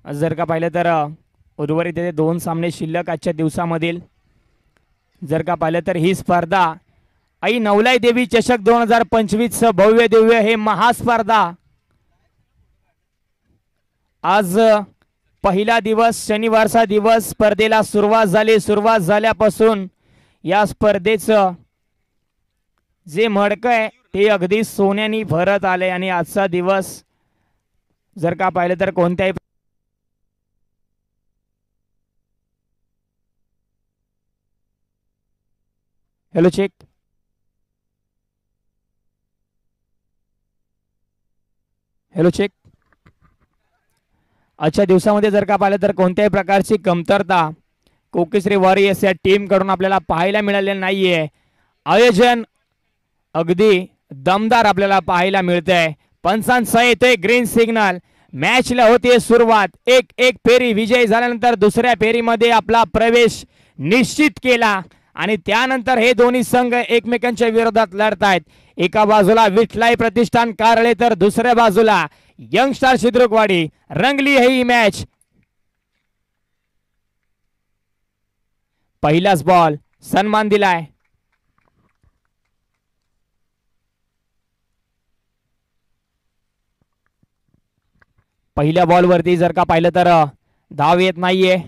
जर का पाहिलं तर उर्वरित येथे 2 सामने शिल्लक आजच्या दिवसामधील. जर का पाहिलं तर ही स्पर्धा आई नवलाई देवी चषक 2025 भव्य दिव्य हे महास्पर्धा आज पहिला दिवस शनिवारचा दिवस स्पर्धेला सुरुवात झाली. सुरुवात झाल्यापासून या स्पर्धेचं जे मडकं आहे ते अगदी सोन्याने भरत आले आणि आजचा दिवस जर का पाहिलं तर कोणत्याही हॅलो चेक हॅलो चेक आजच्या दिवसामध्ये जर का पाहिलं तर कोणत्याही प्रकारची कमतरता कोकिश्री वॉरियर्स या टीम कडून आपल्याला पाहायला मिळालेलं नाहीये. आयोजन अगदी दमदार आपल्याला पाहायला मिळतंय. पंचांचा येतोय ग्रीन सिग्नल. मॅचला होते सुरुवात. एक फेरी विजयी झाल्यानंतर दुसऱ्या फेरीमध्ये आपला प्रवेश निश्चित केला आणि त्यानंतर हे दोन्ही संघ एकमेकांच्या विरोधात लढतायत. एका बाजूला विठलाई प्रतिष्ठान कारळे तर दुसऱ्या बाजूला यंगस्टार शिद्रुकवाडी. रंगली ही मॅच. पहिलाच बॉल सन्मान दिलाय. पहिल्या बॉल वरती जर का पाहिलं तर धाव येत नाहीये.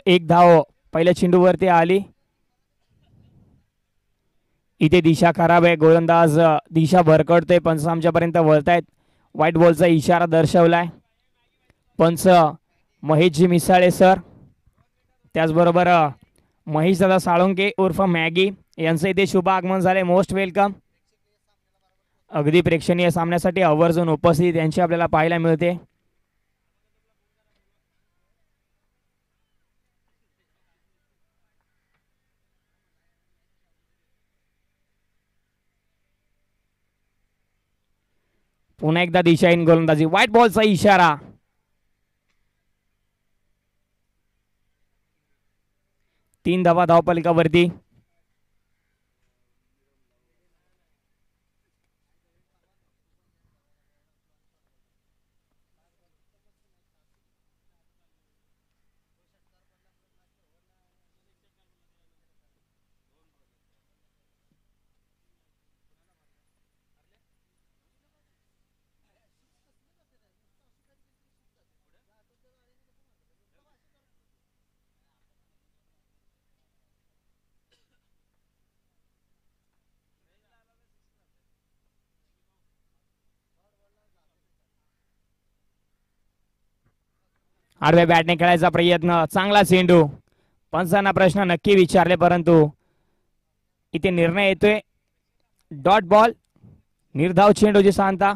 एक धाव पहिल्या चेंडूवरती आली. इथे दिशा खराब आहे. गोलंदाज दिशा भरकडतोय. पंच आमच्यापर्यंत वळतायत. व्हाईट बॉलचा इशारा दर्शवलाय. पंच महेशजी मिसाळे सर त्याचबरोबर महेश दादा साळुंके उर्फ मॅगी यांचं इथे शुभ आगमन झाले. Most welcome. अगदी प्रेक्षणीय सामन्यासाठी आवर्जून उपस्थित यांची आपल्याला पाहायला मिळते. पुन्हा एकदा दिशाहीन गोलंदाजी. व्हाईट बॉलचा इशारा. तीन धावा धावपलिकावरती. आडव्या बॅटने खेळायचा प्रयत्न. चांगला चेंडू. पंचांना प्रश्न नक्की विचारले परंतु इथे निर्णय येतोय डॉट बॉल. निर्धाव चेंडूची सांगता.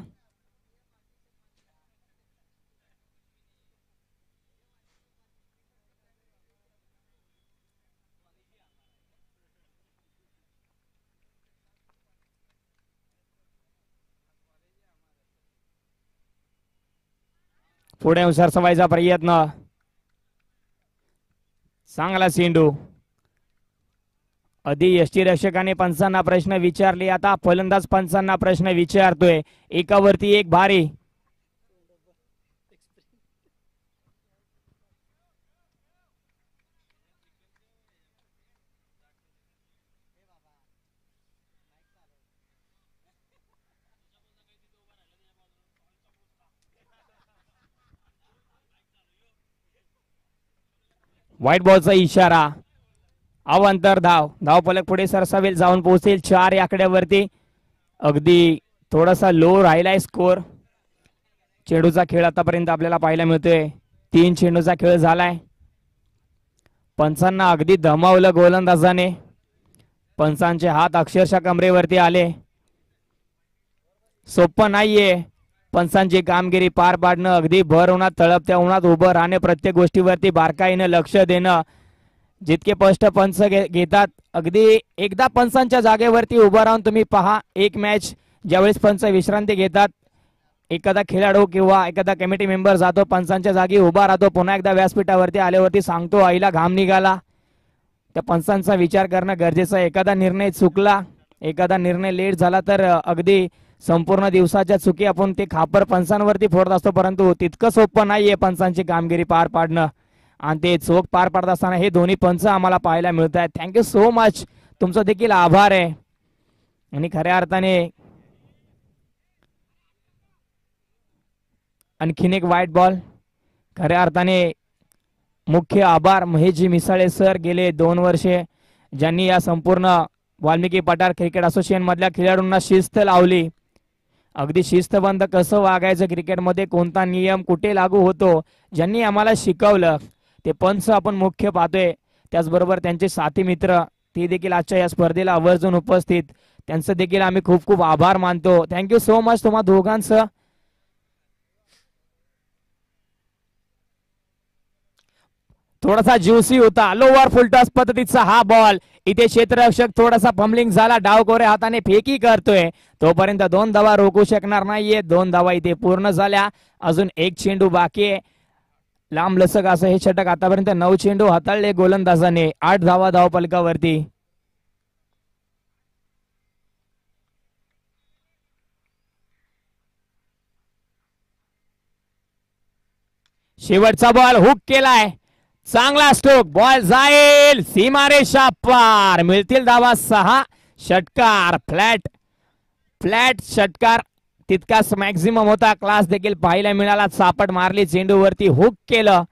पुढे सरसवायचा प्रयत्न. चांगला चेंडू. आधी यष्टीरक्षकाने पंचांना प्रश्न विचारले. आता फलंदाज पंचांना प्रश्न विचारतोय. एकावरती एक भारी. व्हाईट बॉलचा इशारा. अवंतर धाव. धावफलक पुढे सरसावेल जाऊन पोहोचेल 4 या आकड्यावरती. अगदी थोडासा लो राहिलाय स्कोर. चेंडूचा खेळ आतापर्यंत आपल्याला पाहायला मिळतोय. 3 चेंडूचा खेळ झालाय. पंचांना अगदी दमावलं गोलंदाजाने. पंचांचे हात अक्षरशः कमरेवरती आले. सोपं नाहीये पंचांची कामगिरी पार पाडणं. अगदी भर उन्हात तळपत्या उन्हात उभं राहणे. प्रत्येक गोष्टीवरती बारकाईने लक्ष देणं. जितके स्पष्ट पंच घेतात अगदी एकदा पंचांच्या जागेवरती उभं राहून तुम्ही पहा. एक मॅच ज्यावेळेस पंच विश्रांती घेतात एखादा खेळाडू किंवा एखादा कमिटी मेंबर जातो पंचांच्या जागी उभा राहतो, पुन्हा एकदा व्यासपीठावरती आल्यावरती सांगतो आईला घाम निघाला. त्या पंचांचा विचार करणं गरजेचं आहे. एखादा निर्णय चुकला, एखादा निर्णय लेट झाला तर अगदी संपूर्ण दिवसाच्या चुकी आपण ते खापर पंचांवरती फोडत असतो, परंतु तितकं सोपं नाहीये पंचांची कामगिरी पार पाडणं. आणि ते चोख पार पाडत असताना हे दोन्ही पंच आम्हाला पाहायला मिळत आहेत. थँक्यू सो मच, तुमचं देखील आभार आहे. आणि खऱ्या अर्थाने आणखीन एक व्हाईट बॉल. खऱ्या अर्थाने मुख्य आभार महेशजी मिसाळे सर, गेले 2 वर्षे ज्यांनी या संपूर्ण वाल्मिकी पठार क्रिकेट असोसिएशन मधल्या खेळाडूंना शिस्त लावली. अगदी शिस्तबद्ध कसं वागायचं क्रिकेटमध्ये, कोणता नियम कुठे लागू होतो, ज्यांनी आम्हाला शिकवलं ते पंच आपण मुख्य पाहतोय. त्याचबरोबर त्यांचे साथी मित्र ते देखील आजच्या या स्पर्धेला आवर्जून उपस्थित, त्यांचं देखील आम्ही खूप खूप आभार मानतो. थँक्यू सो मच तुम्हा दोघांचं. थोडासा ज्युसी होता, लोअर फुलटॉस पद्धतीचा हा बॉल. इथे क्षेत्ररक्षक थोडासा फंबलिंग झाला, डावकोरे हाताने फेकी करतोय, तोपर्यंत 2 धावा रोखू शकणार नाहीये. 2 धावा इथे पूर्ण झाल्या, अजून एक चेंडू बाकी आहे. लांब लचक असं हे षटक. आतापर्यंत 9 चेंडू हाताळले गोलंदाजाने, 8 धावा धावफलकावरती. शेवटचा बॉल हुक केलाय, चांगला स्ट्रोक, बॉल जाईल सीमारेषा पार, मिळतील धावा 6. षटकार फ्लॅट फ्लॅट षटकार तितकाच मॅक्झिमम होता. क्लास देखील पाहायला मिळाला, चापट मारली चेंडूवरती, हुक केलं,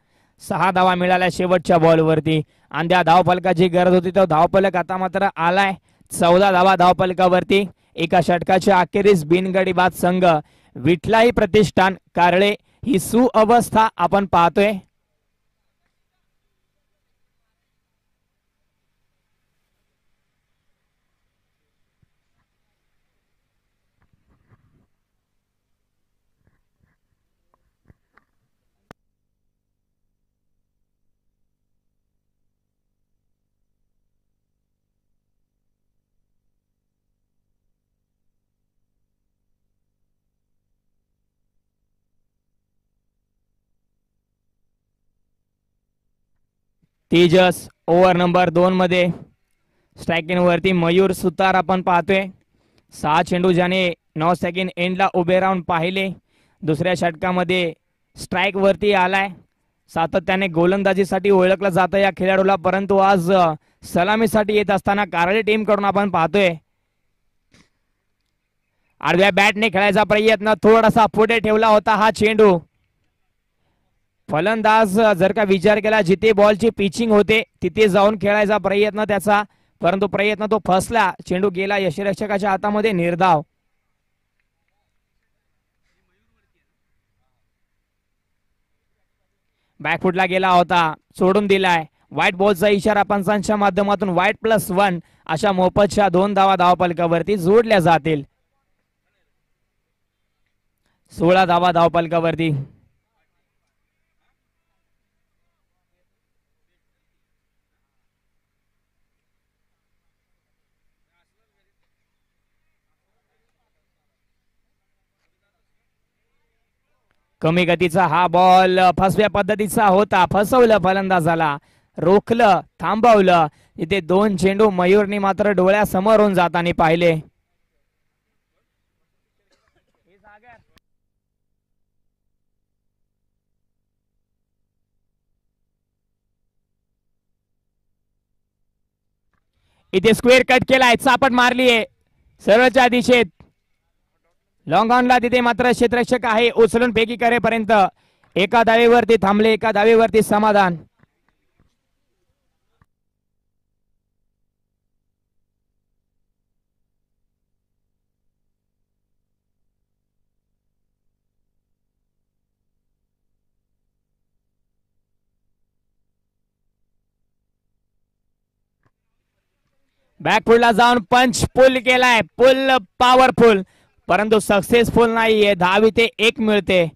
6 धावा मिळाल्या शेवटच्या बॉलवरती. आणि त्या धावफलकाची गरज होती तो धावफलक आता मात्र आलाय. 14 धावा धावफलकावरती. एका षटकाच्या अखेरीस बिनगडी बाद संघ विठलाही प्रतिष्ठान कारळे ही सुअवस्था आपण पाहतोय. तेजस ओव्हर नंबर 2 मध्ये स्ट्रायकिंग वरती मयूर सुतार आपण पाहतोय. 6 चेंडू ज्याने 9 सेकंड एंडला उभे राहून पाहिले. दुसऱ्या षटकामध्ये स्ट्राईक वरती आलाय. सातत्याने गोलंदाजीसाठी ओळखलं जातं या खेळाडूला, परंतु आज सलामीसाठी येत असताना कारळे टीम कडून आपण पाहतोय आडव्या बॅटने खेळायचा प्रयत्न, थोडासा पुढे ठेवला होता हा चेंडू. फलंदाज जर का विचार केला जिथे बॉलची पिचिंग होते तिथे जाऊन खेळायचा प्रयत्न त्याचा, परंतु प्रयत्न तो फसला, चेंडू गेला यष्टिरक्षकाच्या हातामध्ये, निर्धाव. बॅकफुटला गेला होता, सोडून दिलाय. व्हाईट बॉलचा इशारा पंचांच्या माध्यमातून व्हाईट +1 अशा मोफतच्या 2 धावा धावफलकावरती जोडल्या जातील. 16 धावा धावफलकावरती. कमी गतीचा हा बॉल फसव्या पद्धतीचा होता, फसवलं फलंदाजाला, रोखलं, थांबवलं. इथे 2 चेंडू मयूरनी मात्र डोळ्यासमोरून जाताना पाहिले. इथे स्क्वेअर कट केलाय, चापट मारलीये सरळच्या दिशेत. लॉंग ऑनला तिथे मात्र क्षेत्ररक्षक आहे, उचलून फेकी करेपर्यंत एका धावेवरती थांबले, एका धावेवरती समाधान. बॅकफुटला जाऊन पंच पुल केलाय, पुल पॉवरफुल, परंतु सक्सेसफुल नाहीये. धाव इथे 1 मिळते.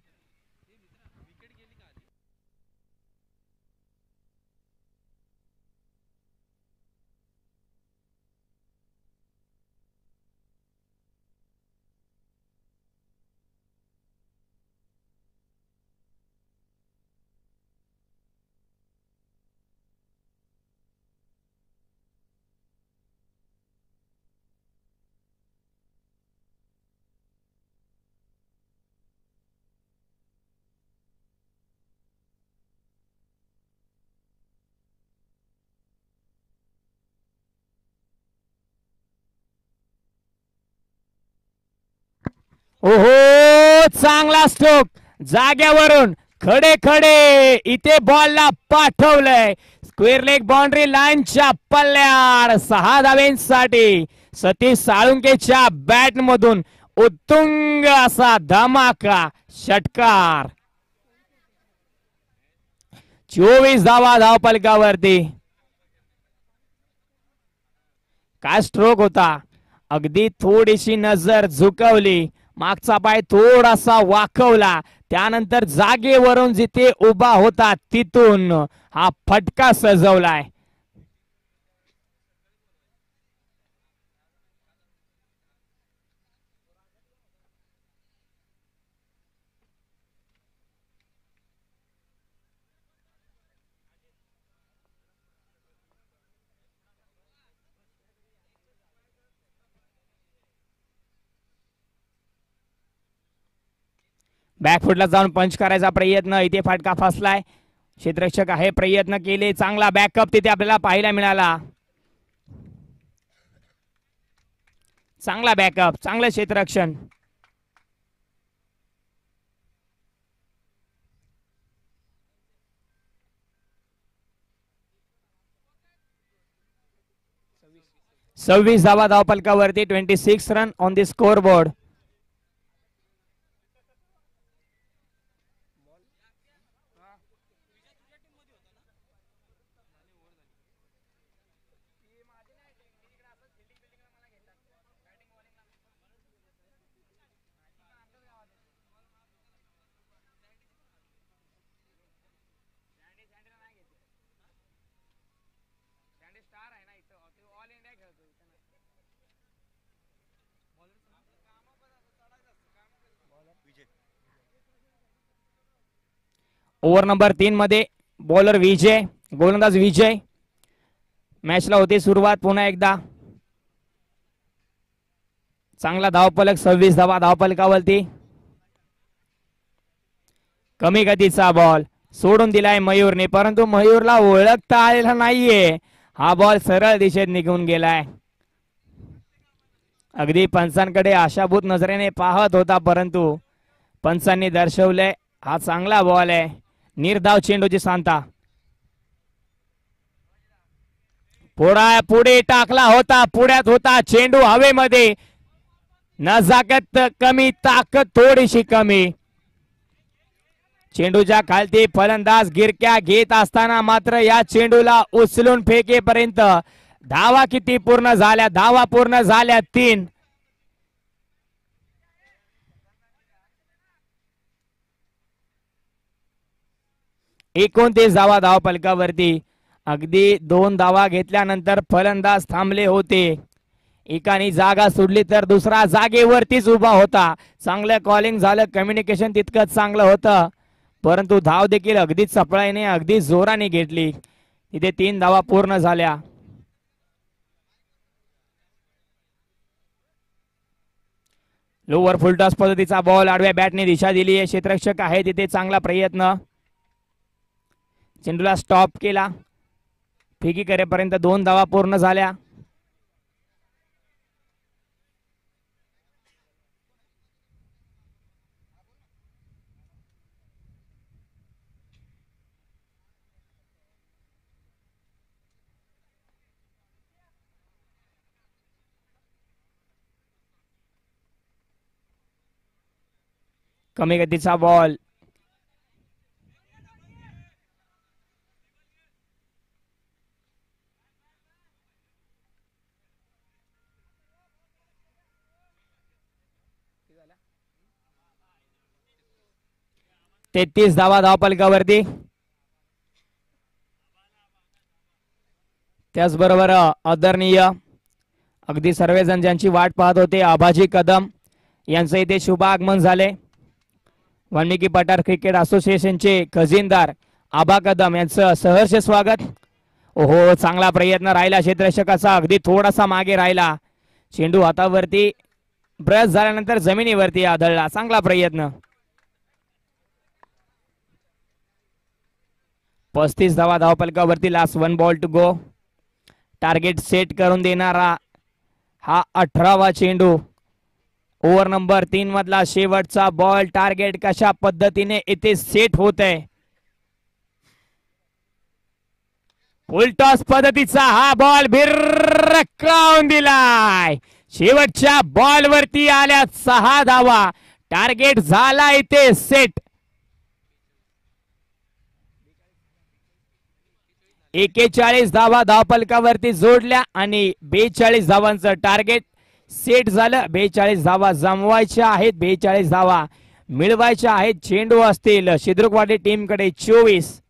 ओहो चांगला स्ट्रोक जाग्यावरून खडे खडे इथे बॉलला पाठवलंय स्क्वेअर लेग बाउंड्री लाईनच्या पल्ल्यावर 6 धावेंसाठी सतीश साळुंकेच्या बॅट मधून उत्तुंग असा धमाका षटकार 24 धावा धावफलकावरती काय स्ट्रोक होता अगदी थोडीशी नजर झुकवली मागचा पाय थोडासा वाकवला त्यानंतर जागेवरून जिथे उभा होता तिथून हा फटका सजवलाय बॅकफुटला जाऊन पंच करायचा प्रयत्न इथे फटका फसलाय क्षेत्ररक्षक आहे प्रयत्न केले चांगला बॅकअप तिथे आपल्याला पाहायला मिळाला चांगला बॅकअप चांगलं क्षेत्ररक्षण सव्वीस धावा धावफलकावरती 26 run on the score board over number 3 मध्ये बॉलर विजय गोलंदाज विजय मॅचला होती सुरुवात पुन्हा एकदा चांगला धावफलक 26 धावा धावफलकावरती कमी गतीचा बॉल सोडून दिलाय मयूरने परंतु मयूरला ओळखता आलेला नाहीये हा बॉल सरळ दिशेत निघून गेलाय अगदी पंचांकडे आशाभूत नजरेने पाहत होता परंतु पंचांनी दर्शवले हा चांगला बॉल आहे निर्धाव चेंडूची सांता पुढे टाकला होता पुढ्यात होता चेंडू हवेमध्ये नजाकत कमी ताकद थोडीशी कमी चेंडूच्या खालती फलंदाज गिरक्या घेत असताना मात्र या चेंडूला उचलून फेकेपर्यंत धावा किती पूर्ण झाल्या धावा पूर्ण झाल्या 3 29 धावा धावफलकावरती अगदी 2 धावा घेतल्यानंतर फलंदाज थांबले होते एकाने जागा सोडली तर दुसरा जागेवरतीच उभा होता चांगलं कॉलिंग झालं कम्युनिकेशन तितकंच चांगलं होतं परंतु धाव देखील अगदी चपळाईने अगदी जोराने घेतली इथे 3 धावा पूर्ण झाल्या लोअर फुलटॉस पद्धतीचा बॉल आडव्या बॅटने दिशा दिली आहे क्षेत्ररक्षक आहे तिथे चांगला प्रयत्न चेंडूला स्टॉप केला फेकी करेपर्यंत 2 धावा पूर्ण झाल्या कमी गतीचा बॉल तेहतीस धावा धावफलकावरती त्याचबरोबर आदरणीय अगदी सर्वजण ज्यांची वाट पाहत होते आबाजी कदम यांचे इथे शुभ आगमन झाले वाल्मिकी पठार क्रिकेट असोसिएशनचे खजिनदार आबा कदम यांचं सहर्ष स्वागत ओहो चांगला प्रयत्न राहिला क्षेत्ररक्षकाचा अगदी थोडासा मागे राहिला चेंडू हातावरती ब्रश झाल्यानंतर जमिनीवरती आदळला चांगला प्रयत्न 35 धावा धावफलकावरती last 1 ball to go target set करून देणारा हा 18वा चेंडू ओव्हर नंबर 3 मधला शेवटचा बॉल. टार्गेट कशा पद्धतीने इथे सेट होत आहे. फुलटॉस पद्धतीचा हा बॉल भिरकावून दिलाय. शेवटच्या बॉल वरती आल्या 6 धावा. टार्गेट झाला इथे सेट. 41 धावा धावपलकावरती जोडल्या आणि 42 धावांचं टार्गेट सेट झालं. 42 धावा जमवायच्या आहेत. 42 धावा मिळवायच्या आहेत. चेंडू असतील शिद्रुकवाडी टीम कडे 24.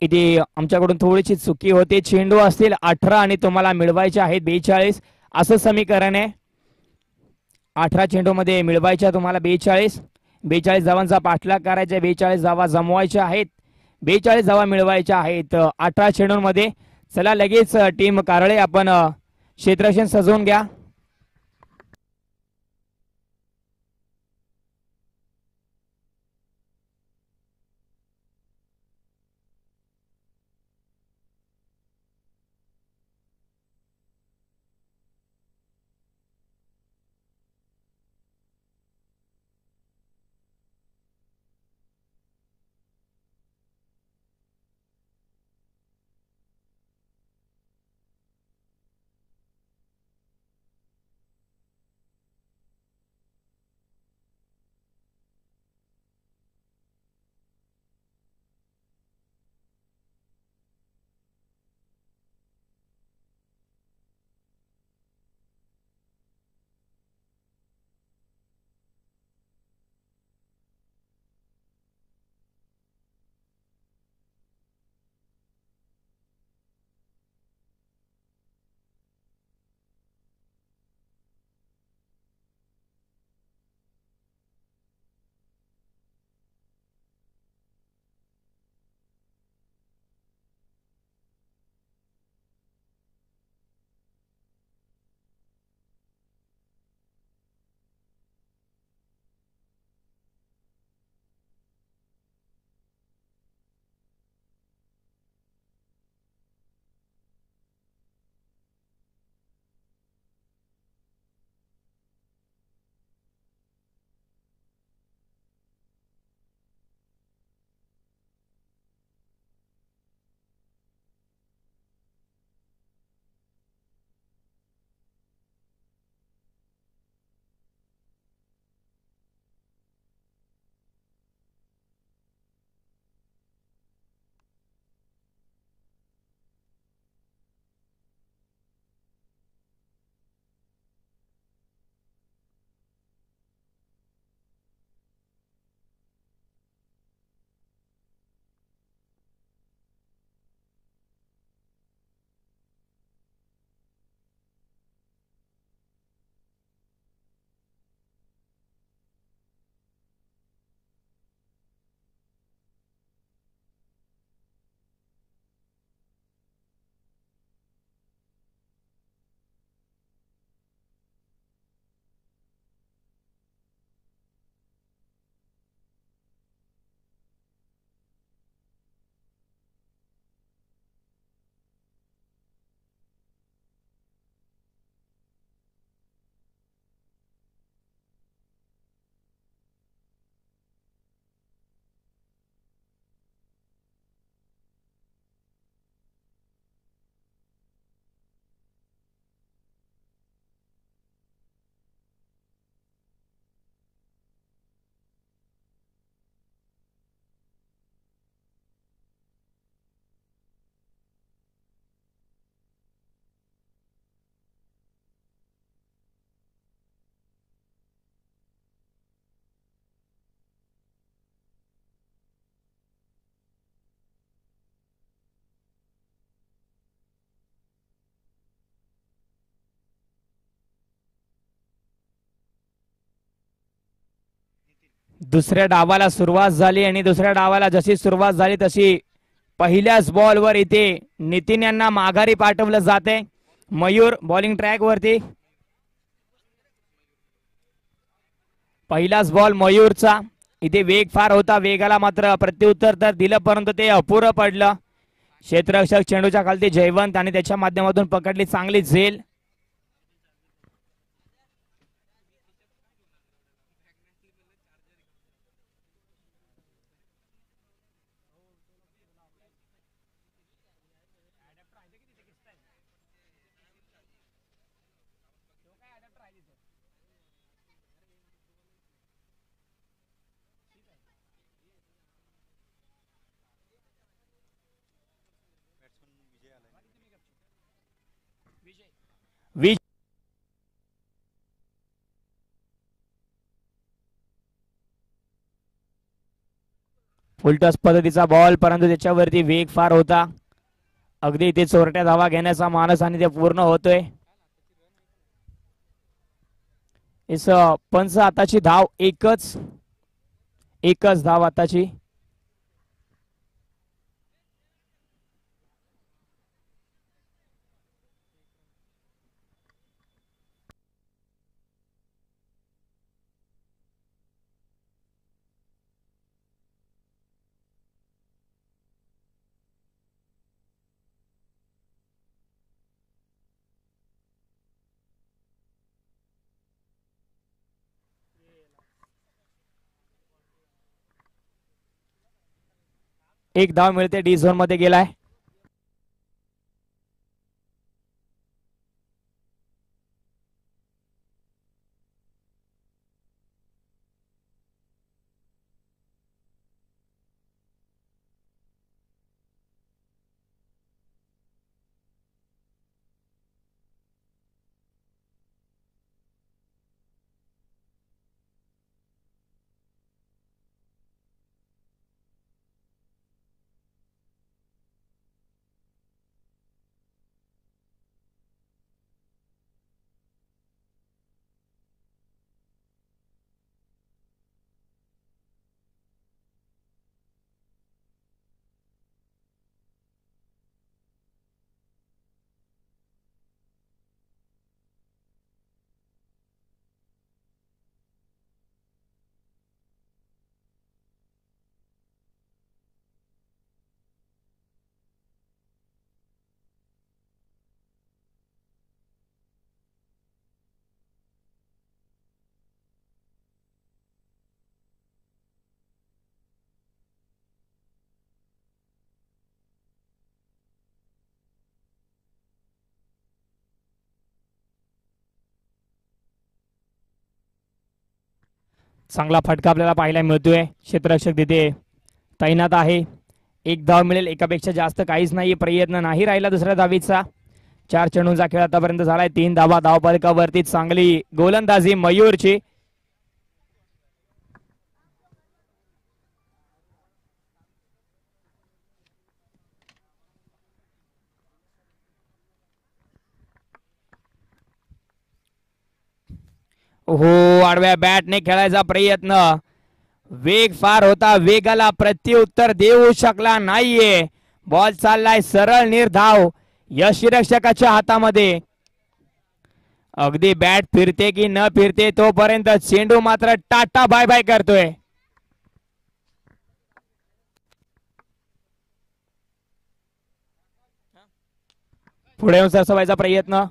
इथे आमच्याकडून थोडीशी चुकी होते. चेंडू असतील 18 आणि तुम्हाला मिळवायचे आहेत 42 असं समीकरण आहे. 18 चेंडू मध्ये मिळवायच्या तुम्हाला 42. 42 धावांचा पाठलाग करायचा. 42 धावा जमवायच्या आहेत. 42 धावा मिळवायच्या आहेत 18 चेंडूंमध्ये. चला लगेच टीम कारळे आपण क्षेत्ररक्षण सजवून घ्या. दुसऱ्या डावाला सुरुवात झाली आणि दुसऱ्या डावाला जशी सुरुवात झाली तशी पहिल्याच बॉलवर इथे नितीन यांना माघारी पाठवलं जाते. मयूर बॉलिंग ट्रॅक वरती. पहिलाच बॉल मयूरचा. इथे वेग फार होता, वेगाला मात्र प्रत्युत्तर तर दिलं परंतु ते अपुरं पडलं. क्षेत्ररक्षक चेंडूच्या खालती जयवंत आणि त्याच्या माध्यमातून पकडली चांगली झेल. फुलटॉस पद्धतीचा बॉल परंतु त्याच्यावरती वेग फार होता. अगदी इथे चोरट्या धावा घेण्याचा मानस आणि ते पूर्ण होतोय. इस पंच आताची धाव एकच धाव आताची. एक धाव मिळते, डी झोन मध्ये गेलाय. चांगला फटका आपल्याला पाहायला मिळतोय. क्षेत्ररक्षक तिथे तैनात आहे. एक धाव मिळेल, एकापेक्षा जास्त काहीच नाही. प्रयत्न नाही राहिला दुसऱ्या धावीचा. 4 चेंडूंचा खेळ आतापर्यंत झालाय. 3 धावा धावफलकावरती. चांगली गोलंदाजी मयूरची. हो, आडव्या बॅटने खेळायचा प्रयत्न. वेग फार होता, वेगाला प्रत्युत्तर देऊ शकला नाहीये. बॉल चाललाय सरळ निर्धाव यष्टिरक्षकाच्या हातामध्ये. अगदी बॅट फिरते की न फिरते तोपर्यंत चेंडू मात्र टाटा बाय बाय करतोय. पुढे येऊन सरसवायचा प्रयत्न.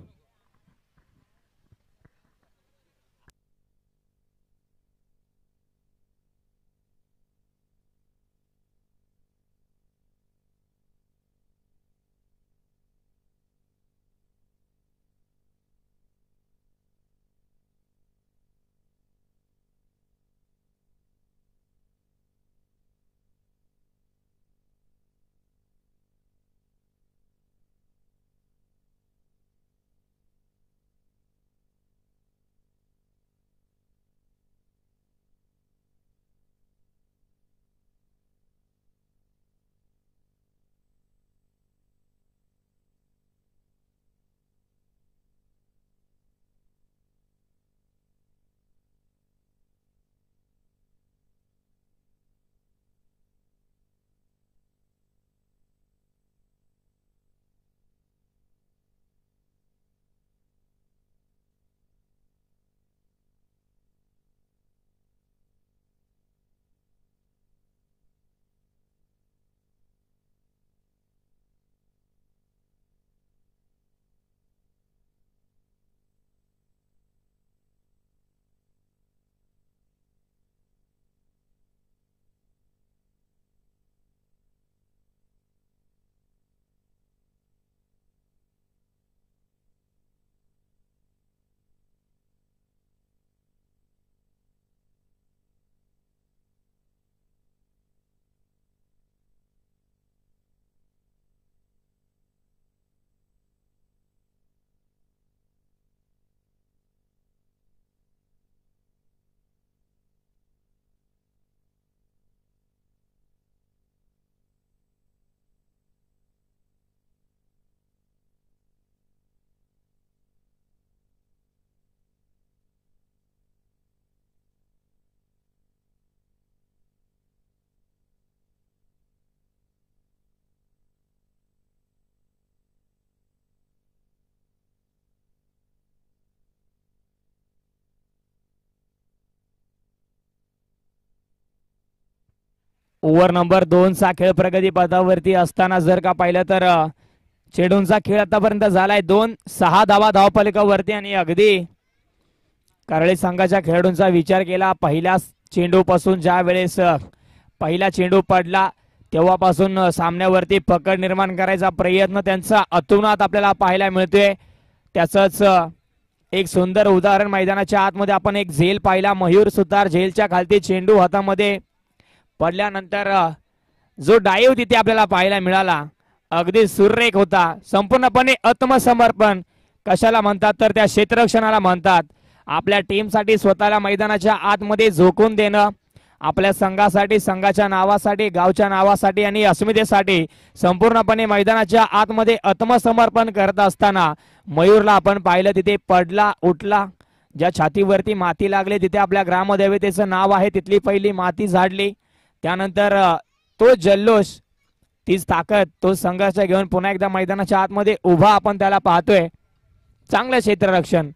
ओव्हर नंबर 2 चा खेळ प्रगती पथावरती असताना जर का पाहिलं तर चेंडूंचा खेळ आतापर्यंत झालाय 2-6 धावा धावफलकावरती आणि अगदी कारळी संघाच्या खेळाडूंचा विचार केला पहिल्या चेंडू पासून ज्या वेळेस पहिला चेंडू पडला तेव्हापासून सामन्यावरती पकड निर्माण करायचा प्रयत्न त्यांचा अतुनात आपल्याला पाहायला मिळतोय. त्याचंच एक सुंदर उदाहरण मैदानाच्या आतमध्ये आपण एक झेल पाहिला. मयूर सुतार झेलच्या खालती चेंडू हातामध्ये पडल्यानंतर जो डाईव्ह तिथे आपल्याला पाहायला मिळाला अगदी सुरेख होता. संपूर्णपणे आत्मसमर्पण कशाला म्हणतात तर त्या क्षेत्ररक्षणाला म्हणतात. आपल्या टीमसाठी स्वतःला मैदानाच्या आतमध्ये झोकून देणं, आपल्या संघासाठी, संघाच्या नावासाठी, गावच्या नावासाठी आणि अस्मितेसाठी संपूर्णपणे मैदानाच्या आतमध्ये आत्मसमर्पण करत असताना मयूरला आपण पाहिलं तिथे पडला उठला. ज्या छातीवरती माती लागली तिथे आपल्या ग्रामदेवतेचं नाव आहे तिथली पहिली माती झाडली. त्यानंतर तो जल्लोष, तीच ताकद, तो संघर्ष घेऊन पुन्हा एकदा मैदानाच्या आतमध्ये उभा आपण त्याला पाहतोय. चांगलं क्षेत्ररक्षण.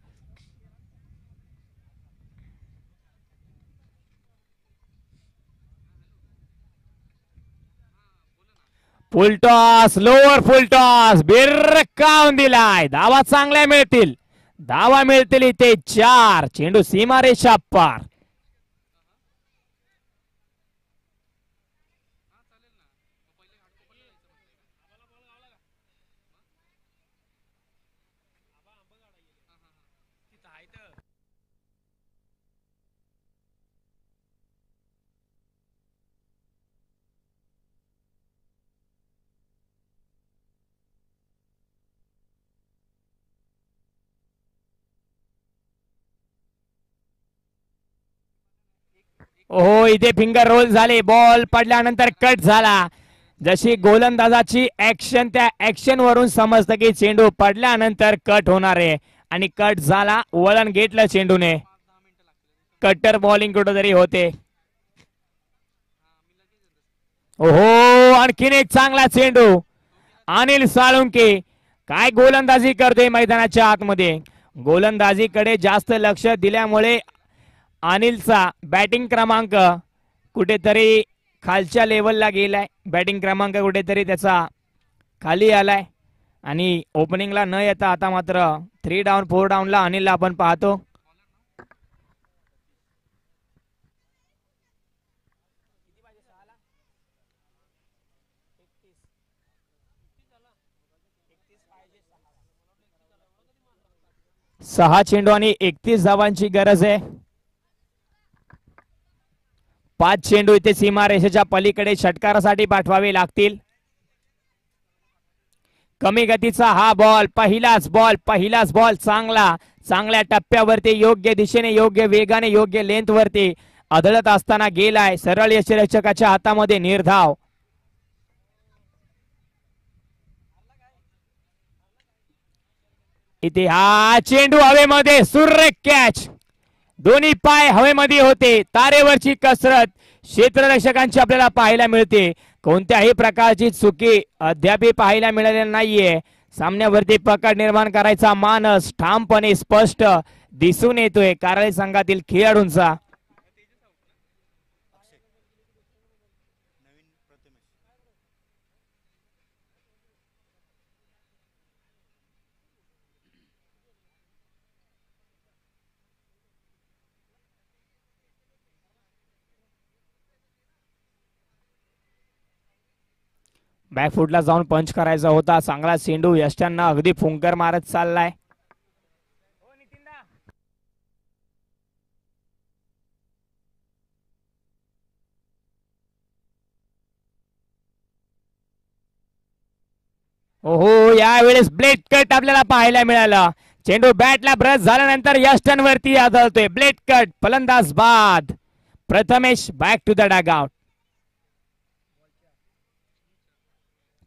फुलटॉस, लोअर फुलटॉस बिरकावून दिलाय. धावा चांगल्या मिळतील, धावा मिळतील इथे 4. चेंडू सीमारेषा पार. हो, इथे फिंगर रोल झाले. बॉल पडल्यानंतर कट झाला. जशी गोलंदाजाची ऍक्शन, त्या ऍक्शन वरून समजतं की चेंडू पडल्यानंतर कट होणार आहे आणि कट झाला. वळण घेतलं चेंडूने. कट्टर बॉलिंग कुठेतरी होते. ओहो, आणखीन एक चांगला चेंडू. अनिल साळुंके काय गोलंदाजी करतोय मैदानाच्या आतमध्ये. गोलंदाजीकडे जास्त लक्ष दिल्यामुळे अनिलचा बॅटिंग क्रमांक कुठेतरी खालच्या लेवलला गेलाय. बॅटिंग क्रमांक कुठेतरी त्याचा खाली आलाय आणि ओपनिंगला न येता आता मात्र 3 डाऊन 4 डाऊनला अनिलला आपण पाहतो. सहा चेंडू आणि 31 धावांची गरज आहे. 5 चेंडू इथे सीमारेषेच्या पलीकडे षटकारासाठी पाठवावे लागतील. कमी गतीचा हा बॉल, पहिलाच बॉल चांगल्या टप्प्यावरती योग्य दिशेने, योग्य वेगाने, योग्य लेंथ वरती आदळत असताना गेलाय. सरळ यष्टिरक्षकाच्या हातामध्ये निर्धाव. इथे हा चेंडू हवेमध्ये, सुरेख कॅच. दोन्ही पाय हवेमध्ये होते. तारेवरची कसरत क्षेत्ररक्षकांची आपल्याला पाहायला मिळते. कोणत्याही प्रकारची चुकी अद्याप पाहायला मिळालेली नाहीये. सामन्यावरती पकड निर्माण करायचा मानस ठामपणे स्पष्ट दिसून येतोय कारळी संघातील खेळाडूंचा. बॅकफुटला जाऊन पंच करायचा होता. चांगला चेंडू यष्ट्यांना अगदी फुंकर मारत चाललाय. ओहो, यावेळेस ब्लेड कट आपल्याला पाहायला मिळाला. चेंडू बॅटला ब्रश झाल्यानंतर यस्टन वरती आदळतोय. ब्लेड कट, फलंदाज बाद. Prathamesh back to the dugout.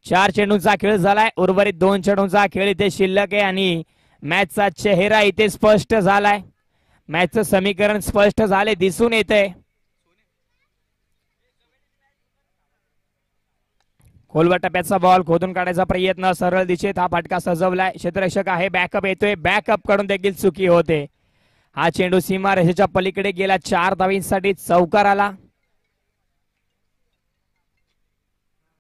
4 चेंडूंचा खेळ झालाय. उर्वरित 2 चेंडूंचा खेळ इथे शिल्लक आहे आणि मॅचचा चेहरा इथे स्पष्ट झालाय. मॅचचं समीकरण स्पष्ट झाले दिसून येते. खोलवर टप्प्याचा बॉल खोदून काढायचा प्रयत्न, सरळ दिशेत हा फटका सजवलाय. क्षेत्ररक्षक आहे, बॅकअप येतोय. बॅकअप कडून देखील चुकी होते. हा चेंडू सीमारेषेच्या पलीकडे गेला. 4 धावींसाठी चौकार आला.